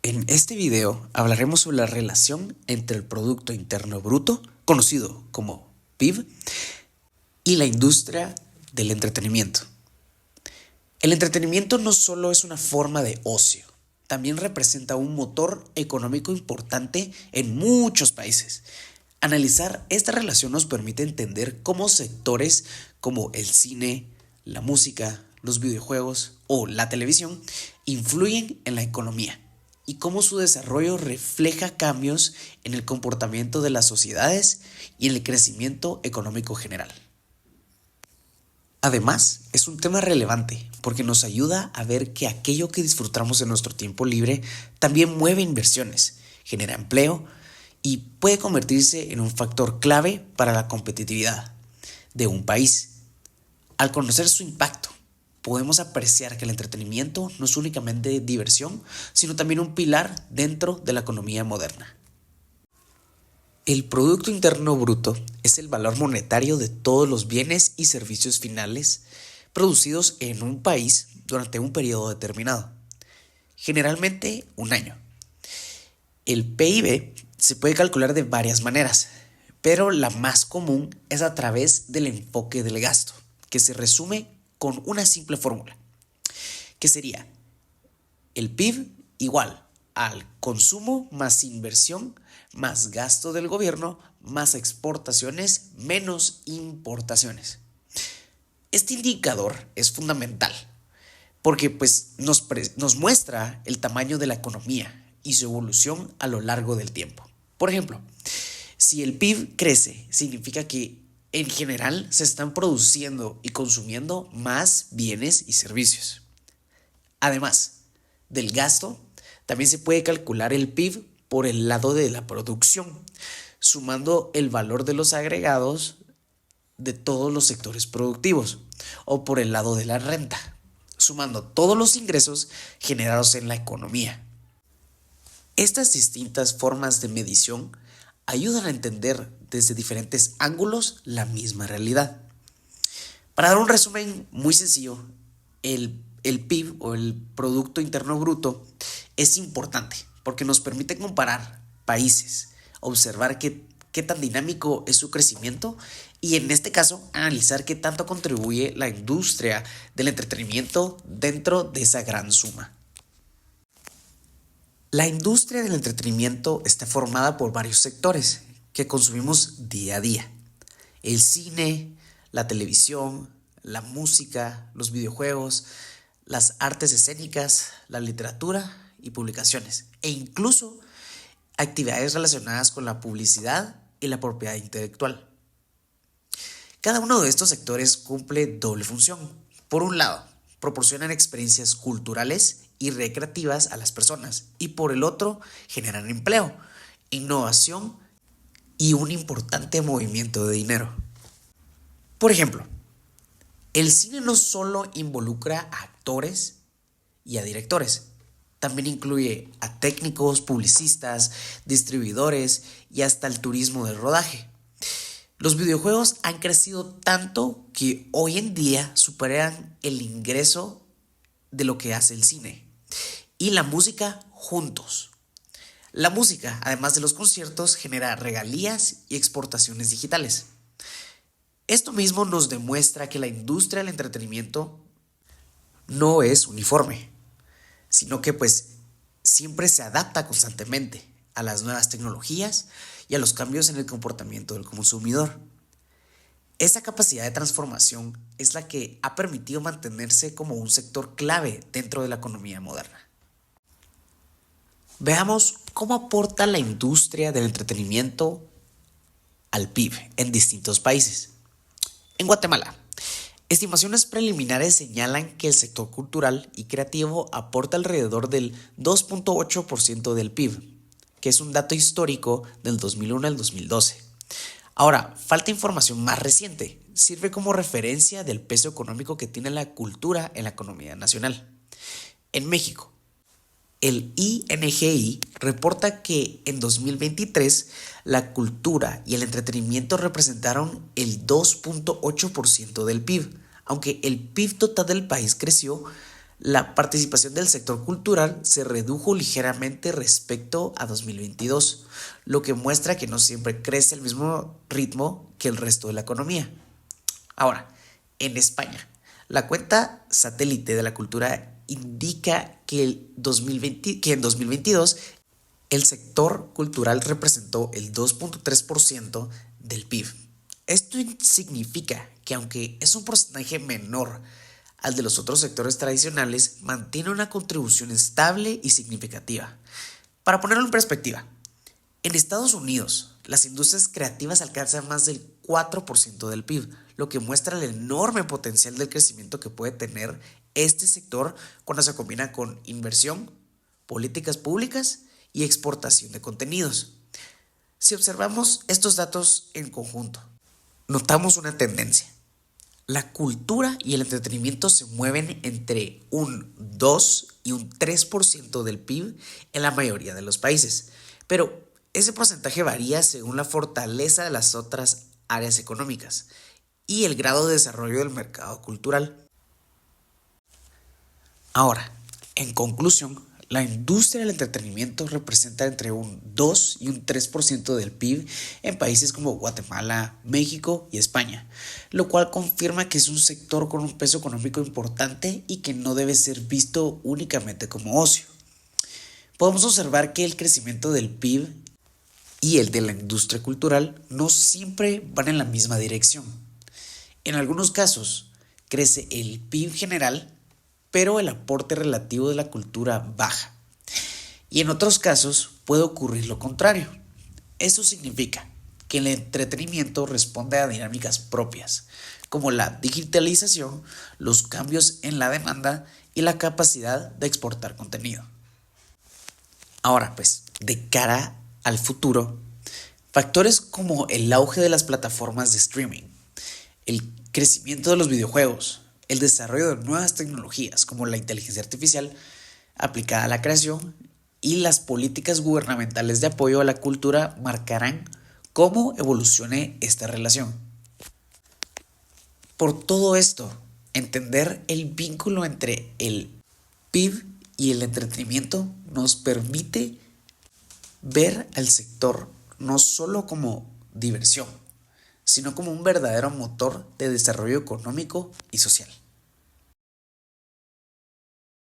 En este video hablaremos sobre la relación entre el Producto Interno Bruto, conocido como PIB, y la industria del entretenimiento. El entretenimiento no solo es una forma de ocio, también representa un motor económico importante en muchos países. Analizar esta relación nos permite entender cómo sectores como el cine, la música, los videojuegos o la televisión influyen en la economía y cómo su desarrollo refleja cambios en el comportamiento de las sociedades y en el crecimiento económico general. Además, es un tema relevante porque nos ayuda a ver que aquello que disfrutamos en nuestro tiempo libre también mueve inversiones, genera empleo y puede convertirse en un factor clave para la competitividad de un país. Al conocer su impacto, podemos apreciar que el entretenimiento no es únicamente diversión, sino también un pilar dentro de la economía moderna. El Producto Interno Bruto es el valor monetario de todos los bienes y servicios finales producidos en un país durante un periodo determinado, generalmente un año. El PIB se puede calcular de varias maneras, pero la más común es a través del enfoque del gasto, que se resume con una simple fórmula, que sería el PIB igual al consumo más inversión más gasto del gobierno más exportaciones menos importaciones. Este indicador es fundamental porque nos muestra el tamaño de la economía y su evolución a lo largo del tiempo. Por ejemplo, si el PIB crece, significa que en general se están produciendo y consumiendo más bienes y servicios. Además del gasto, también se puede calcular el PIB por el lado de la producción, sumando el valor de los agregados de todos los sectores productivos, o por el lado de la renta, sumando todos los ingresos generados en la economía. Estas distintas formas de medición ayudan a entender desde diferentes ángulos la misma realidad. Para dar un resumen muy sencillo, el PIB o el Producto Interno Bruto es importante porque nos permite comparar países, observar qué tan dinámico es su crecimiento y en este caso analizar qué tanto contribuye la industria del entretenimiento dentro de esa gran suma. La industria del entretenimiento está formada por varios sectores que consumimos día a día. El cine, la televisión, la música, los videojuegos, las artes escénicas, la literatura y publicaciones, e incluso actividades relacionadas con la publicidad y la propiedad intelectual. Cada uno de estos sectores cumple doble función. Por un lado, proporcionan experiencias culturales y recreativas a las personas, y por el otro, generan empleo, innovación y un importante movimiento de dinero. Por ejemplo, el cine no solo involucra a actores y a directores, también incluye a técnicos, publicistas, distribuidores y hasta el turismo del rodaje. Los videojuegos han crecido tanto que hoy en día superan el ingreso de lo que hace el cine y la música juntos. La música, además de los conciertos, genera regalías y exportaciones digitales. Esto mismo nos demuestra que la industria del entretenimiento no es uniforme, sino que siempre se adapta constantemente a las nuevas tecnologías y a los cambios en el comportamiento del consumidor. Esa capacidad de transformación es la que ha permitido mantenerse como un sector clave dentro de la economía moderna. Veamos cómo aporta la industria del entretenimiento al PIB en distintos países. En Guatemala, estimaciones preliminares señalan que el sector cultural y creativo aporta alrededor del 2.8% del PIB, que es un dato histórico del 2001 al 2012. Ahora, falta información más reciente. Sirve como referencia del peso económico que tiene la cultura en la economía nacional. En México, el INGI reporta que en 2023 la cultura y el entretenimiento representaron el 2.8% del PIB. Aunque el PIB total del país creció, La participación del sector cultural se redujo ligeramente respecto a 2022, lo que muestra que no siempre crece al mismo ritmo que el resto de la economía. Ahora, en España, la cuenta satélite de la cultura indica que, que en 2022 el sector cultural representó el 2.3% del PIB. Esto significa que aunque es un porcentaje menor al de los otros sectores tradicionales, mantiene una contribución estable y significativa. Para ponerlo en perspectiva, en Estados Unidos, las industrias creativas alcanzan más del 4% del PIB, lo que muestra el enorme potencial del crecimiento que puede tener este sector cuando se combina con inversión, políticas públicas y exportación de contenidos. Si observamos estos datos en conjunto, notamos una tendencia. La cultura y el entretenimiento se mueven entre un 2 y un 3% del PIB en la mayoría de los países, pero ese porcentaje varía según la fortaleza de las otras áreas económicas y el grado de desarrollo del mercado cultural. Ahora, en conclusión, la industria del entretenimiento representa entre un 2 y un 3% del PIB en países como Guatemala, México y España, lo cual confirma que es un sector con un peso económico importante y que no debe ser visto únicamente como ocio. Podemos observar que el crecimiento del PIB y el de la industria cultural no siempre van en la misma dirección. En algunos casos, crece el PIB general, pero el aporte relativo de la cultura baja. Y en otros casos puede ocurrir lo contrario. Eso significa que el entretenimiento responde a dinámicas propias, como la digitalización, los cambios en la demanda y la capacidad de exportar contenido. Ahora, pues, de cara al futuro, factores como el auge de las plataformas de streaming, el crecimiento de los videojuegos, el desarrollo de nuevas tecnologías como la inteligencia artificial aplicada a la creación y las políticas gubernamentales de apoyo a la cultura marcarán cómo evolucione esta relación. Por todo esto, entender el vínculo entre el PIB y el entretenimiento nos permite ver al sector no solo como diversión, sino como un verdadero motor de desarrollo económico y social.